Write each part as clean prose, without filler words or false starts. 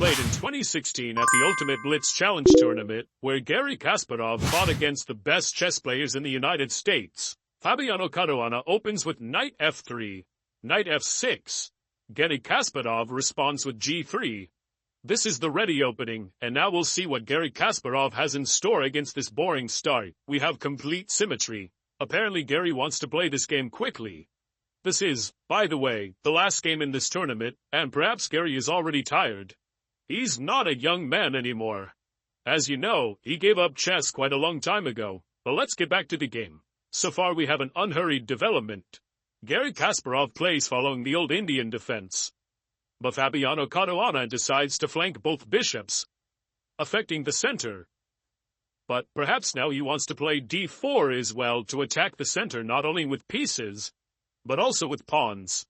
played in 2016 at the Ultimate Blitz Challenge Tournament, where Garry Kasparov fought against the best chess players in the United States. Fabiano Caruana opens with knight f3, knight f6. Garry Kasparov responds with g3. This is the ready opening, and now we'll see what Garry Kasparov has in store against this boring start. We have complete symmetry. Apparently Garry wants to play this game quickly. This is, by the way, the last game in this tournament, and perhaps Garry is already tired. He's not a young man anymore. As you know, he gave up chess quite a long time ago. But let's get back to the game. So far we have an unhurried development. Garry Kasparov plays following the old Indian defense. But Fabiano Caruana decides to flank both bishops, affecting the center. But perhaps now he wants to play d4 as well to attack the center not only with pieces, but also with pawns.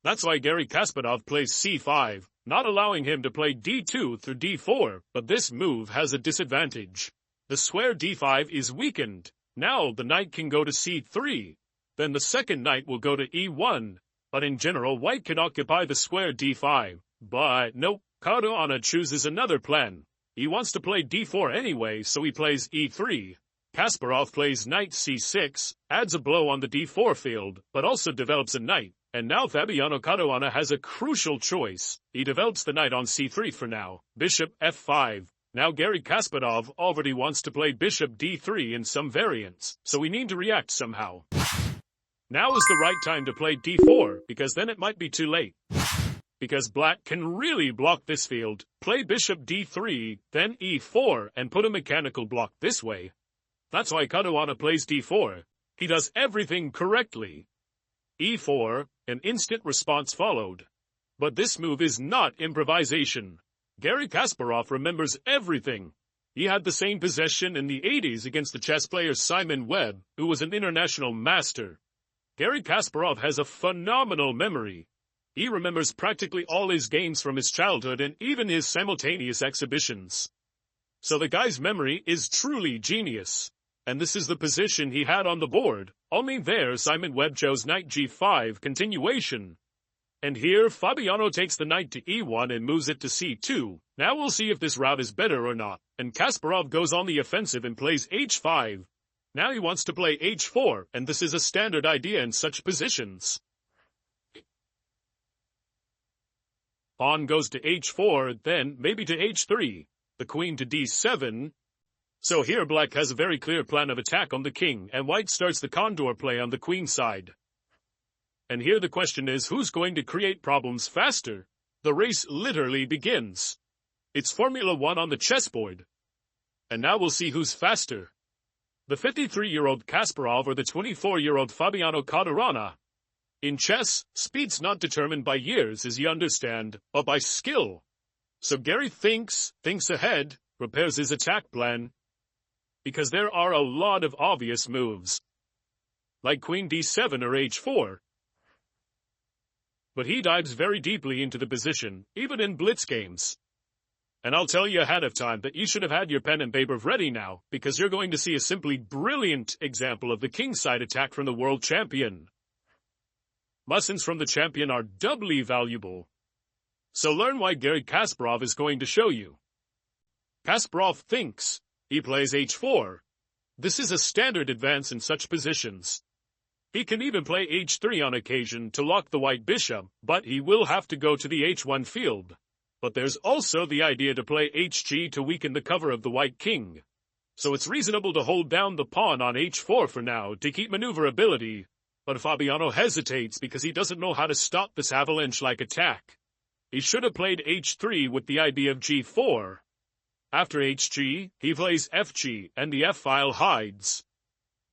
That's why Garry Kasparov plays c5, not allowing him to play d2 through d4, but this move has a disadvantage. The square d5 is weakened. Now the knight can go to c3. Then the second knight will go to e1. But in general, white can occupy the square d5. But nope, Caruana chooses another plan. He wants to play d4 anyway, so he plays e3. Kasparov plays knight c6, adds a blow on the d4 field, but also develops a knight. And now Fabiano Caruana has a crucial choice. He develops the knight on c3 for now. Bishop f5. Now Garry Kasparov already wants to play bishop d3 in some variants, so we need to react somehow. Now is the right time to play d4, because then it might be too late. Because black can really block this field. Play bishop d3, then e4, and put a mechanical block this way. That's why Caruana plays d4. He does everything correctly. e4, an instant response followed. But this move is not improvisation. Garry Kasparov remembers everything. He had the same possession in the 80s against the chess player Simon Webb, who was an international master. Garry Kasparov has a phenomenal memory. He remembers practically all his games from his childhood and even his simultaneous exhibitions. So the guy's memory is truly genius. And this is the position he had on the board. Only there Simon Webb chose knight g5 continuation. And here Fabiano takes the knight to e1 and moves it to c2. Now we'll see if this route is better or not. And Kasparov goes on the offensive and plays h5. Now he wants to play h4, and this is a standard idea in such positions. Pawn goes to h4, then maybe to h3. The queen to d7. So here black has a very clear plan of attack on the king, and white starts the condor play on the queen side. And here the question is, who's going to create problems faster? The race literally begins. It's Formula 1 on the chessboard. And now we'll see who's faster. The 53-year-old Kasparov or the 24-year-old Fabiano Caruana. In chess, speed's not determined by years, as you understand, but by skill. So Garry thinks ahead, prepares his attack plan, because there are a lot of obvious moves, like queen d7 or h4. But he dives very deeply into the position, even in blitz games. And I'll tell you ahead of time that you should have had your pen and paper ready now, because you're going to see a simply brilliant example of the kingside attack from the world champion. Lessons from the champion are doubly valuable. So learn why Garry Kasparov is going to show you. Kasparov thinks. He plays h4. This is a standard advance in such positions. He can even play h3 on occasion to lock the white bishop, but he will have to go to the h1 field. But there's also the idea to play hg to weaken the cover of the white king. So it's reasonable to hold down the pawn on h4 for now to keep maneuverability. But Fabiano hesitates because he doesn't know how to stop this avalanche-like attack. He should have played h3 with the idea of g4. After hg, he plays fg, and the f-file hides.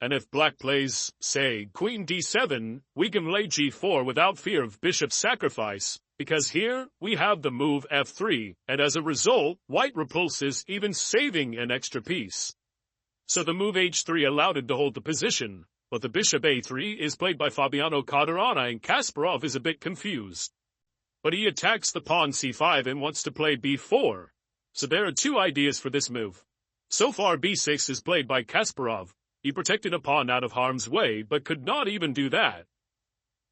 And if black plays, say, queen d7, we can play g4 without fear of bishop sacrifice, because here we have the move f3, and as a result, white repulses, even saving an extra piece. So the move h3 allowed him to hold the position, but the bishop a3 is played by Fabiano Caruana, and Kasparov is a bit confused. But he attacks the pawn c5 and wants to play b4. So there are two ideas for this move. So far b6 is played by Kasparov. He protected a pawn out of harm's way, but could not even do that.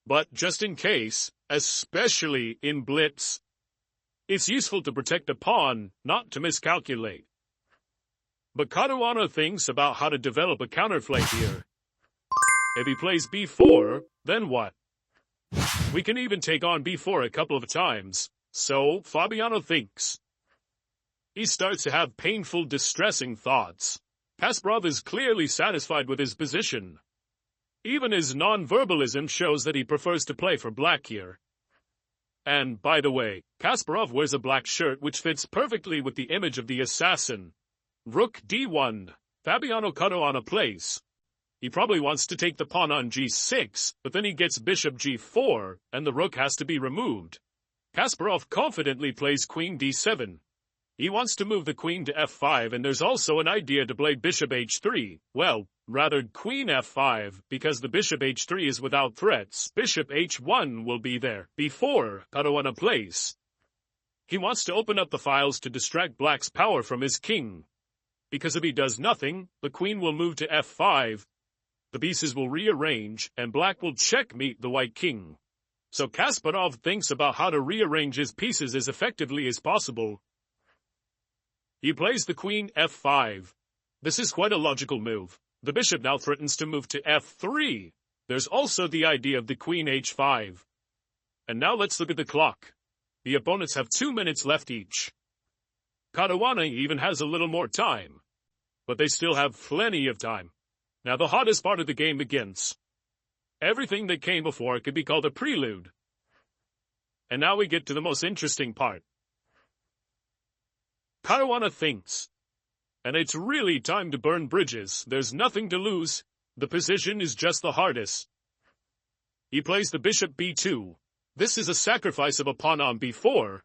But just in case, especially in blitz, It's useful to protect a pawn, not to miscalculate. But Caruana thinks about how to develop a counterplay here. If he plays b4, then what? We can even take on b4 a couple of times, so Fabiano thinks. He starts to have painful, distressing thoughts. Kasparov is clearly satisfied with his position. Even his non-verbalism shows that he prefers to play for black here. And, by the way, Kasparov wears a black shirt which fits perfectly with the image of the assassin. Rook d1. Fabiano Caruana plays. He probably wants to take the pawn on g6, but then he gets bishop g4, and the rook has to be removed. Kasparov confidently plays queen d7. He wants to move the queen to f5, and there's also an idea to play bishop h3. Well, rather queen f5, because the bishop h3 is without threats. Bishop h1 will be there. b4, Caruana plays. He wants to open up the files to distract black's power from his king. Because if he does nothing, the queen will move to f5, the pieces will rearrange, and black will checkmate the white king. So Kasparov thinks about how to rearrange his pieces as effectively as possible. He plays the queen f5. This is quite a logical move. The bishop now threatens to move to f3. There's also the idea of the queen h5. And now let's look at the clock. The opponents have 2 minutes left each. Caruana even has a little more time. But they still have plenty of time. Now the hottest part of the game begins. Everything that came before could be called a prelude. And now we get to the most interesting part. Caruana thinks. And it's really time to burn bridges. There's nothing to lose. The position is just the hardest. He plays the bishop b2. This is a sacrifice of a pawn on b4.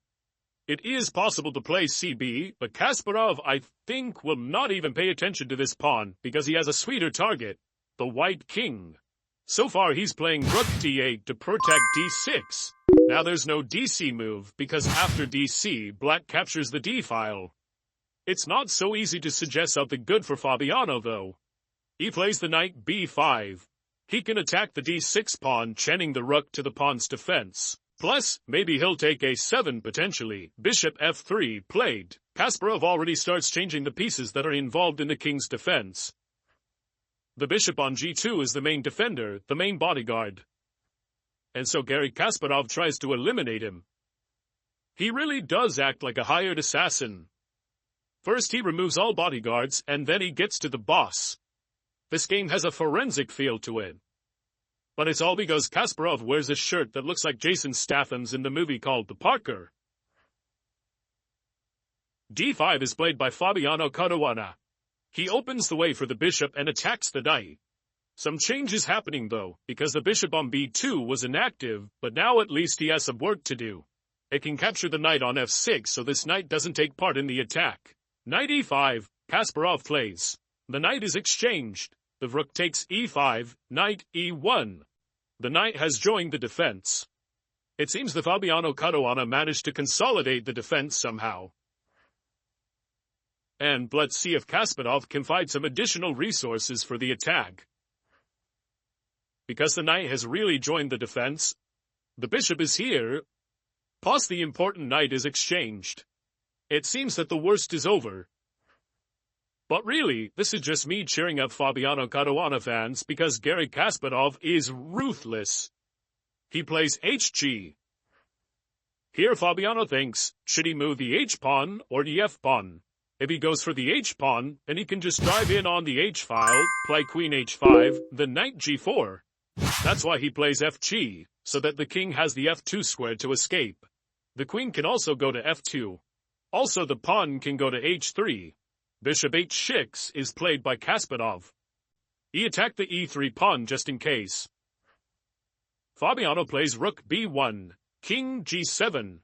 It is possible to play cb, but Kasparov, I think, will not even pay attention to this pawn because he has a sweeter target, the white king. So far he's playing rook d8 to protect d6. Now there's no dc move because after dc, black captures the d file. It's not so easy to suggest something good for Fabiano though. He plays the knight b5. He can attack the d6 pawn, chaining the rook to the pawn's defense. Plus, maybe he'll take a7 potentially. Bishop f3 played. Kasparov already starts changing the pieces that are involved in the king's defense. The bishop on g2 is the main defender, the main bodyguard. And so Garry Kasparov tries to eliminate him. He really does act like a hired assassin. First he removes all bodyguards, and then he gets to the boss. This game has a forensic feel to it. But it's all because Kasparov wears a shirt that looks like Jason Statham's in the movie called The Parker. d5 is played by Fabiano Caruana. He opens the way for the bishop and attacks the knight. Some change is happening though, because the bishop on b2 was inactive, but now at least he has some work to do. It can capture the knight on f6, so this knight doesn't take part in the attack. Knight e5, Kasparov plays. The knight is exchanged. The rook takes e5, knight e1. The knight has joined the defense. It seems that Fabiano Caruana managed to consolidate the defense somehow. And let's see if Kasparov can find some additional resources for the attack. Because the knight has really joined the defense, the bishop is here, plus the important knight is exchanged. It seems that the worst is over. But really, this is just me cheering up Fabiano Caruana fans because Garry Kasparov is ruthless. He plays hg. Here Fabiano thinks, should he move the h-pawn or the f-pawn? If he goes for the h-pawn, then he can just drive in on the h-file, play queen h5, then knight g4. That's why he plays fg, so that the king has the f2 square to escape. The queen can also go to f2. Also the pawn can go to h3. Bishop h6 is played by Kasparov. He attacked the e3 pawn just in case. Fabiano plays rook b1, king g7.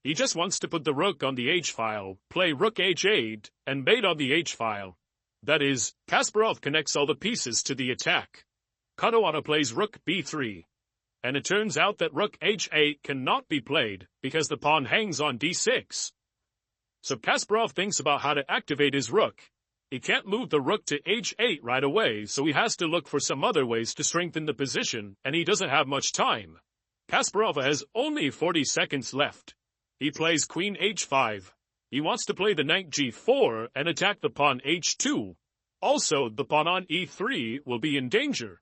He just wants to put the rook on the h-file, play rook h8, and mate on the h-file. That is, Kasparov connects all the pieces to the attack. Caruana plays rook b3. And it turns out that rook h8 cannot be played, because the pawn hangs on d6. So Kasparov thinks about how to activate his rook. He can't move the rook to h8 right away, so he has to look for some other ways to strengthen the position, and he doesn't have much time. Kasparov has only 40 seconds left. He plays queen h5. He wants to play the knight g4 and attack the pawn h2. Also, the pawn on e3 will be in danger.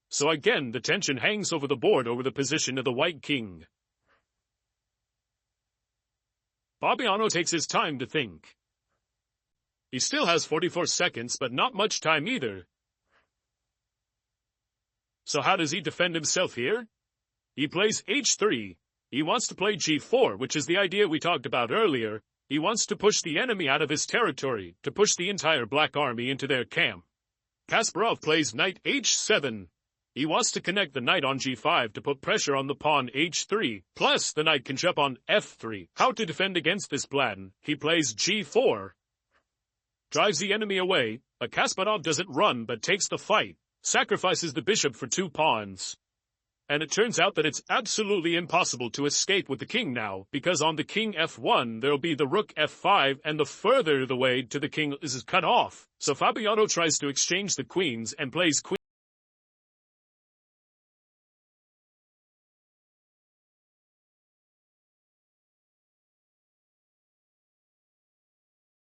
So again, the tension hangs over the board over the position of the white king. Fabiano takes his time to think. He still has 44 seconds, but not much time either. So how does he defend himself here? He plays h3. He wants to play g4, which is the idea we talked about earlier. He wants to push the enemy out of his territory, to push the entire black army into their camp. Kasparov plays knight h7. He wants to connect the knight on g5 to put pressure on the pawn h3, plus the knight can jump on f3. How to defend against this plan? He plays g4. Drives the enemy away, but Kasparov doesn't run but takes the fight, sacrifices the bishop for 2 pawns. And it turns out that it's absolutely impossible to escape with the king now, because on the king f1 there'll be the rook f5, and the further the way to the king is cut off. So Fabiano tries to exchange the queens and plays queen